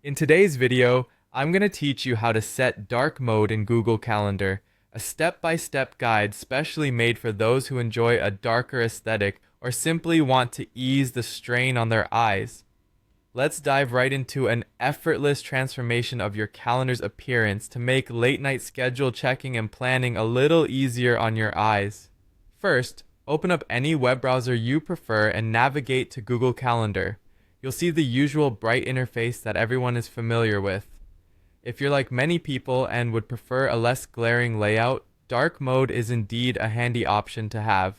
In today's video, I'm going to teach you how to set dark mode in Google Calendar, a step-by-step guide specially made for those who enjoy a darker aesthetic or simply want to ease the strain on their eyes. Let's dive right into an effortless transformation of your calendar's appearance to make late-night schedule checking and planning a little easier on your eyes. First, open up any web browser you prefer and navigate to Google Calendar. You'll see the usual bright interface that everyone is familiar with. If you're like many people and would prefer a less glaring layout, dark mode is indeed a handy option to have.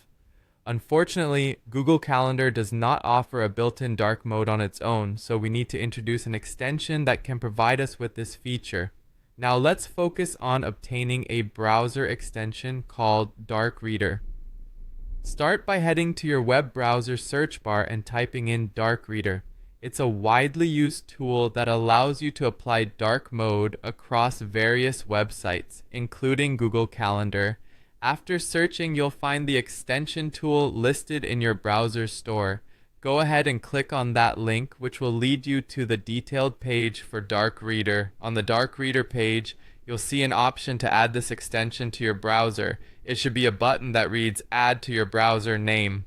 Unfortunately, Google Calendar does not offer a built-in dark mode on its own, so we need to introduce an extension that can provide us with this feature. Now let's focus on obtaining a browser extension called Dark Reader. Start by heading to your web browser search bar and typing in Dark Reader. It's a widely used tool that allows you to apply dark mode across various websites, including Google Calendar. After searching, you'll find the extension tool listed in your browser store. Go ahead and click on that link, which will lead you to the detailed page for Dark Reader. On the Dark Reader page, you'll see an option to add this extension to your browser. It should be a button that reads Add to your browser name.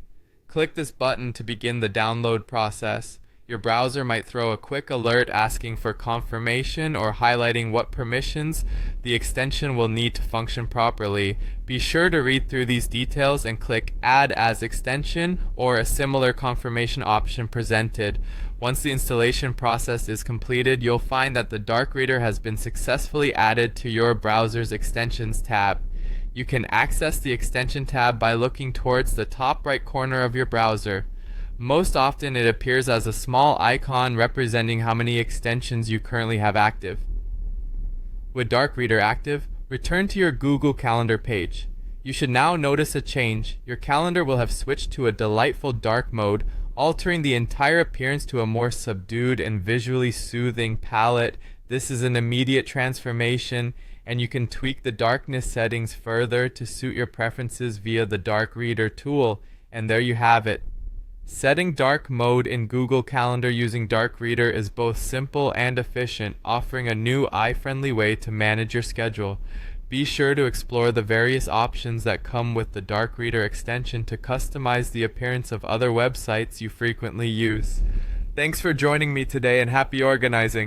Click this button to begin the download process. Your browser might throw a quick alert asking for confirmation or highlighting what permissions the extension will need to function properly. Be sure to read through these details and click Add as Extension or a similar confirmation option presented. Once the installation process is completed, you'll find that the Dark Reader has been successfully added to your browser's Extensions tab. You can access the Extension tab by looking towards the top right corner of your browser. Most often it appears as a small icon representing how many extensions you currently have active. With Dark Reader active, return to your Google Calendar page. You should now notice a change. Your calendar will have switched to a delightful dark mode, altering the entire appearance to a more subdued and visually soothing palette. This is an immediate transformation, and you can tweak the darkness settings further to suit your preferences via the Dark Reader tool. And there you have it. Setting dark mode in Google Calendar using Dark Reader is both simple and efficient, offering a new eye-friendly way to manage your schedule. Be sure to explore the various options that come with the Dark Reader extension to customize the appearance of other websites you frequently use. Thanks for joining me today and happy organizing!